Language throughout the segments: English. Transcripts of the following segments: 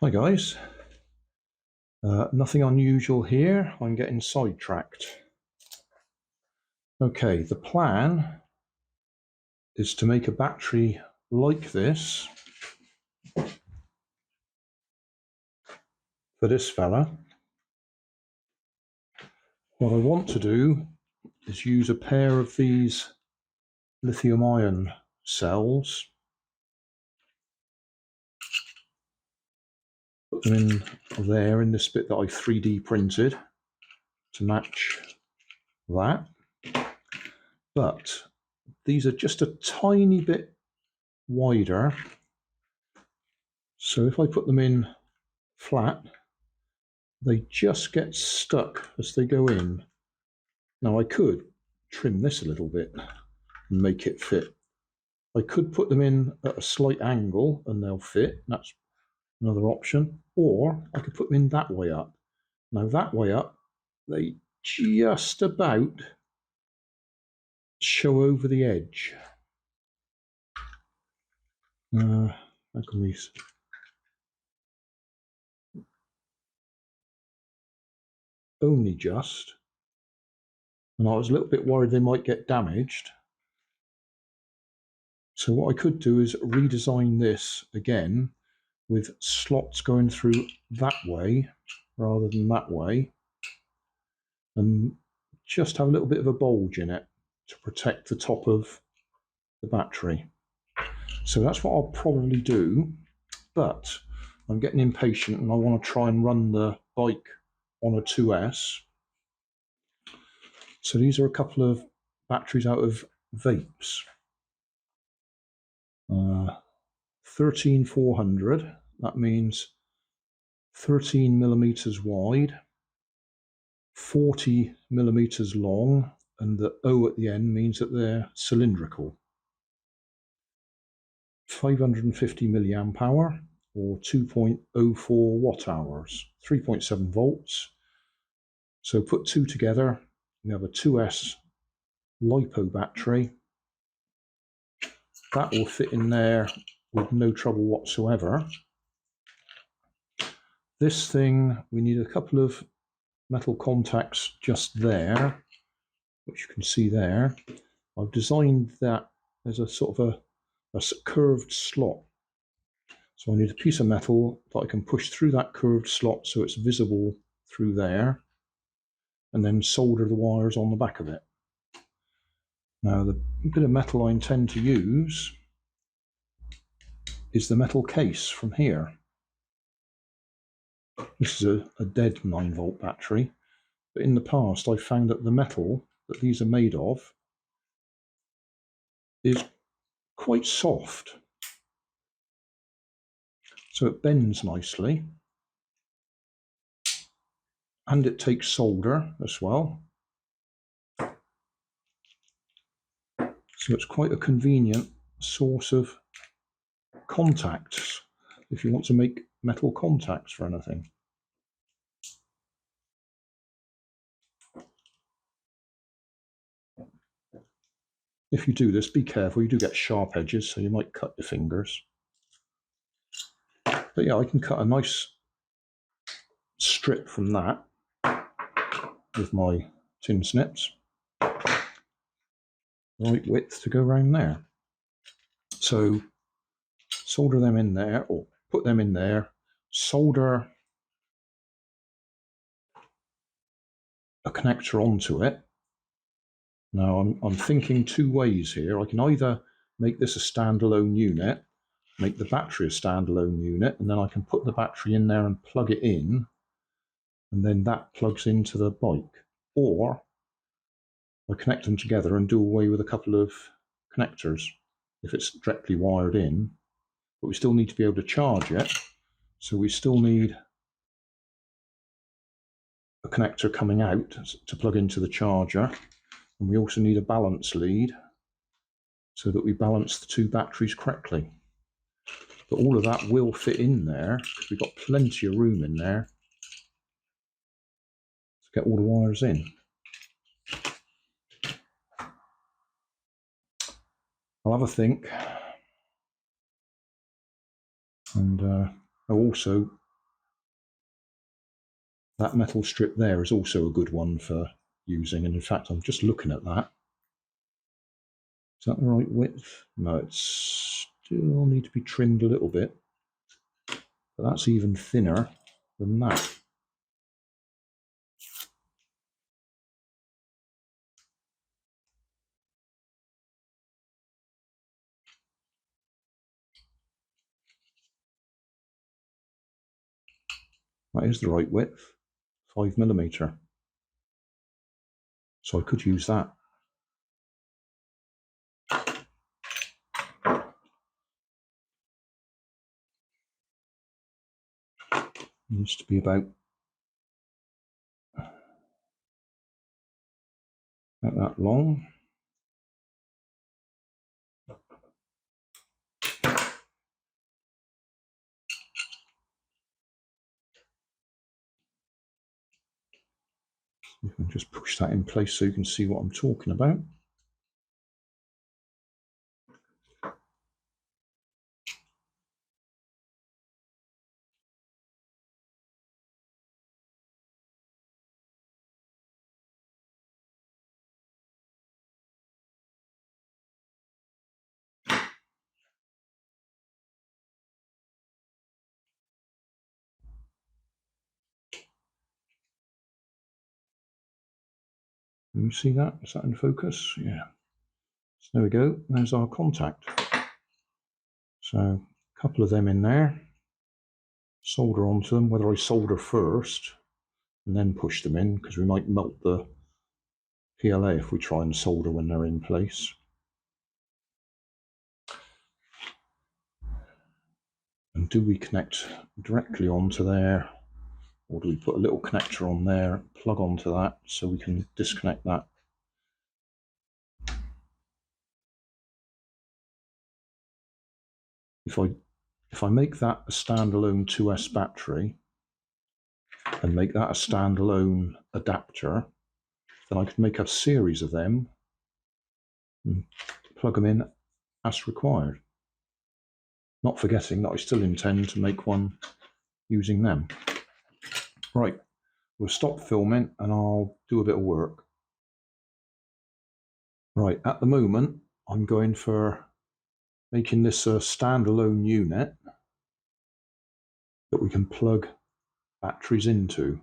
Hi guys, nothing unusual here. I'm getting sidetracked. Okay, the plan is to make a battery like this for this fella. What I want to do is use a pair of these lithium ion cells, put them in there in this bit that I 3D printed to match that. But these are just a tiny bit wider. So if I put them in flat, they just get stuck as they go in. Now I could trim this a little bit and make it fit. I could put them in at a slight angle and they'll fit. That's another option. Or I could put them in that way up. Now that way up, they just about show over the edge. How can we... Only just. And I was a little bit worried they might get damaged. So what I could do is redesign this again with slots going through that way rather than that way, and just have a little bit of a bulge in it to protect the top of the battery. So that's what I'll probably do, but I'm getting impatient and I want to try and run the bike on a 2S. So these are a couple of batteries out of Vapes. 13400, that means 13 millimeters wide, 40 millimeters long, and the O at the end means that they're cylindrical. 550 milliamp hour or 2.04 watt hours, 3.7 volts. So put two together, we have a 2S LiPo battery. That will fit in there with no trouble whatsoever. This thing, we need a couple of metal contacts just there, which you can see there. I've designed that as a sort of a curved slot. So I need a piece of metal that I can push through that curved slot so it's visible through there, and then solder the wires on the back of it. Now the bit of metal I intend to use is the metal case from here. This is a dead 9-volt battery, but in the past I've found that the metal that these are made of is quite soft. So it bends nicely, and it takes solder as well. So it's quite a convenient source of contacts if you want to make metal contacts for anything. If you do this, be careful, you do get sharp edges, so you might cut your fingers. But yeah, I can cut a nice strip from that with my tin snips. Right width to go around there. So solder them in there, or put them in there, solder a connector onto it. Now I'm thinking two ways here. I can either make this a standalone unit, make the battery a standalone unit, and then I can put the battery in there and plug it in, and then that plugs into the bike. Or I connect them together and do away with a couple of connectors if it's directly wired in, but we still need to be able to charge it, so we still need a connector coming out to plug into the charger, and we also need a balance lead so that we balance the two batteries correctly. But all of that will fit in there because we've got plenty of room in there to get all the wires in. I'll have a think, and I'll also That metal strip there is also a good one for using, and in fact I'm just looking at that. Is that the right width? No, it's still need to be trimmed a little bit, but that's even thinner than that. That is the right width, 5mm. So I could use that. Needs to be about that long. You can just push that in place so you can see what I'm talking about. Can you see that? Is that in focus? Yeah. So there we go. There's our contact. So a couple of them in there. Solder onto them. Whether I solder first and then push them in, because we might melt the PLA if we try and solder when they're in place. And do we connect directly onto there, or do we put a little connector on there, plug onto that so we can disconnect that? If I make that a standalone 2S battery and make that a standalone adapter, then I could make a series of them and plug them in as required. Not forgetting that I still intend to make one using them. Right, we'll stop filming and I'll do a bit of work. Right, at the moment I'm going for making this a standalone unit that we can plug batteries into.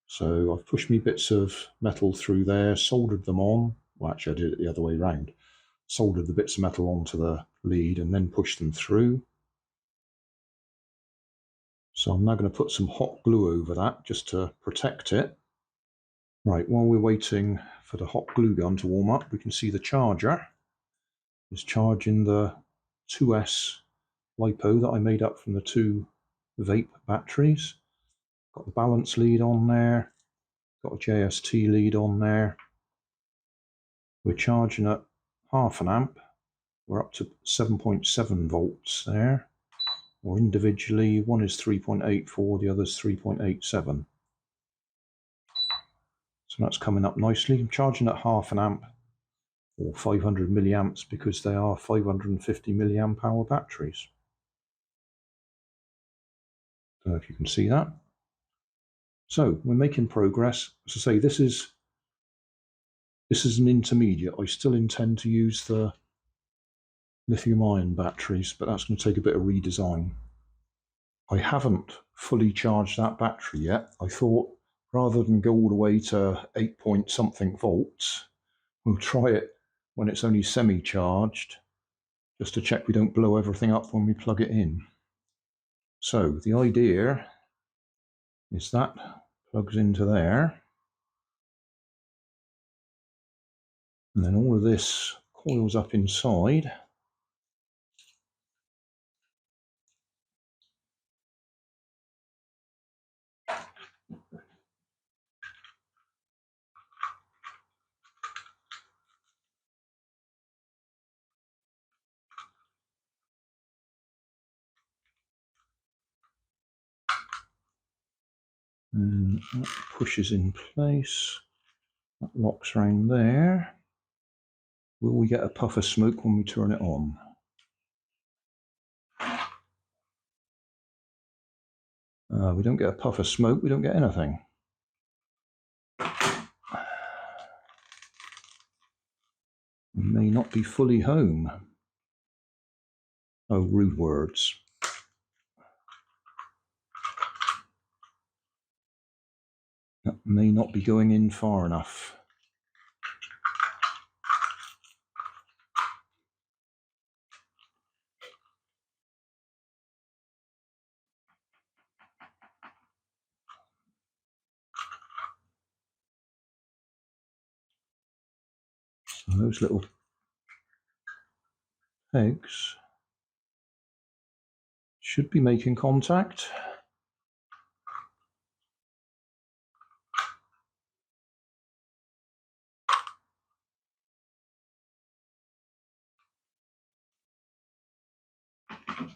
So I've pushed me bits of metal through there, soldered them on. Well, actually I did it the other way around. Soldered the bits of metal onto the lead and then pushed them through. So I'm now going to put some hot glue over that just to protect it. Right, while we're waiting for the hot glue gun to warm up, we can see the charger is charging the 2S LiPo that I made up from the two vape batteries. Got the balance lead on there, got a JST lead on there. We're charging at 0.5 amp. We're up to 7.7 volts there. Or individually, one is 3.84, the other's 3.87. So that's coming up nicely. I'm charging at 0.5 amp or 500 milliamps because they are 550 milliamp hour batteries. Don't know if you can see that. So we're making progress. As I say, this is an intermediate. I still intend to use the lithium-ion batteries, but that's going to take a bit of redesign. I haven't fully charged that battery yet. I thought rather than go all the way to 8 point something volts, we'll try it when it's only semi-charged, just to check we don't blow everything up when we plug it in. So the idea is that plugs into there, and then all of this coils up inside. And that pushes in place. That locks around there. Will we get a puff of smoke when we turn it on? We don't get a puff of smoke, we don't get anything. We may not be fully home. Oh, rude words. That may not be going in far enough. And those little pegs should be making contact.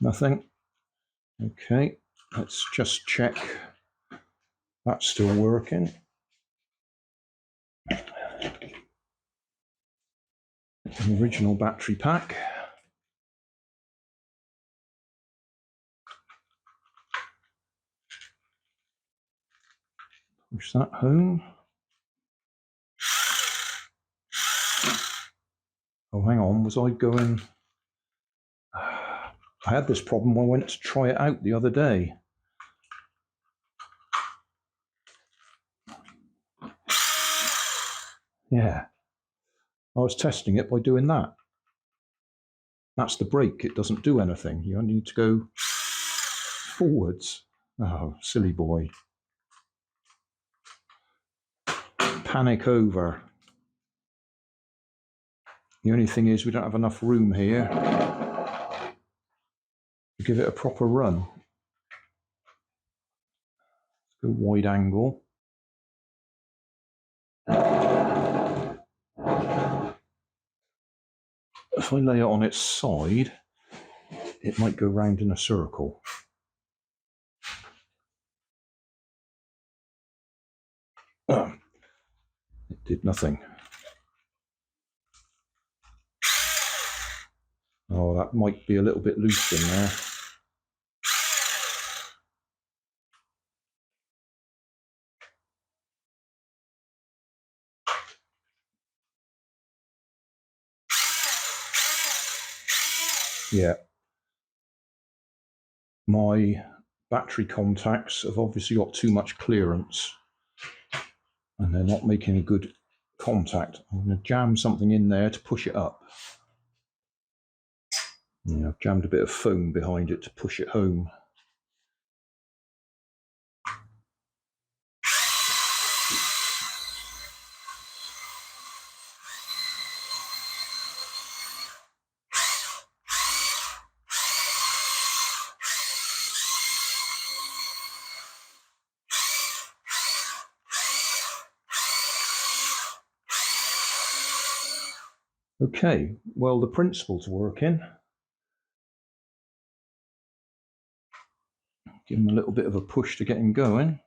Nothing. Okay, let's just check that's still working. An original battery pack. Push that home. Oh, hang on, was I going... I had this problem when I went to try it out the other day. Yeah, I was testing it by doing that. That's the brake, it doesn't do anything. You only need to go forwards. Oh, silly boy. Panic over. The only thing is we don't have enough room here to give it a proper run. Let's go wide angle. If I lay it on its side, it might go round in a circle. It did nothing. Oh, that might be a little bit loose in there. Yeah. My battery contacts have obviously got too much clearance and they're not making a good contact. I'm going to jam something in there to push it up. Yeah, I've jammed a bit of foam behind it to push it home. Okay, well, the principle's working. Give him a little bit of a push to get him going.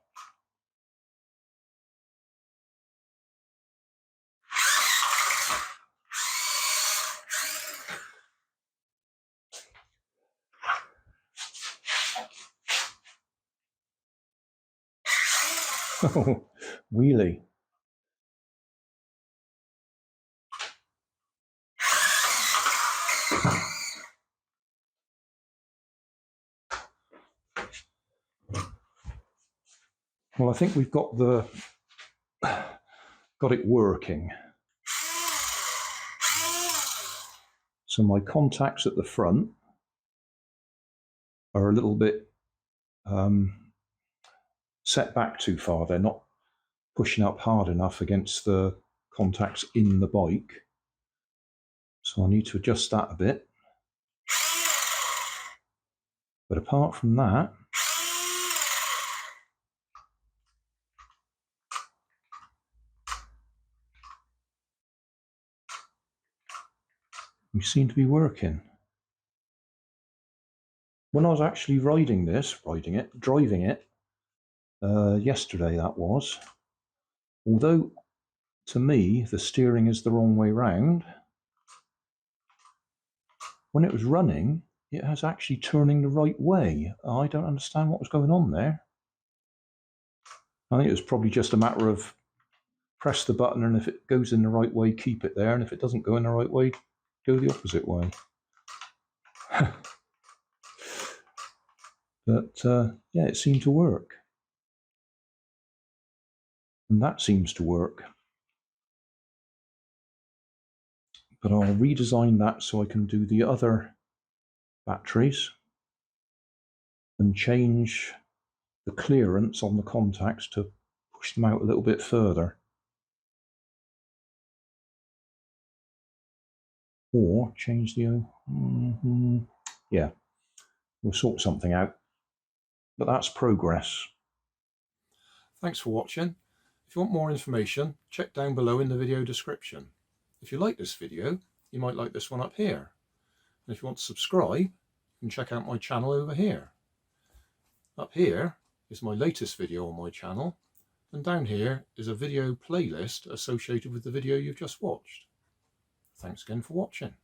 Oh, wheelie. Well, I think we've got it working. So my contacts at the front are a little bit set back too far. They're not pushing up hard enough against the contacts in the bike. So I need to adjust that a bit. But apart from that, we seem to be working. When I was actually driving it, yesterday that was, although to me the steering is the wrong way round, when it was running, it was actually turning the right way. I don't understand what was going on there. I think it was probably just a matter of press the button, and if it goes in the right way, keep it there, and if it doesn't go in the right way, go the opposite way. But yeah, it seemed to work. And that seems to work. But I'll redesign that so I can do the other batteries and change the clearance on the contacts to push them out a little bit further. Or change the... yeah, we'll sort something out. But that's progress. Thanks for watching. If you want more information, check down below in the video description. If you like this video, you might like this one up here. And if you want to subscribe, you can check out my channel over here. Up here is my latest video on my channel, and down here is a video playlist associated with the video you've just watched. Thanks again for watching.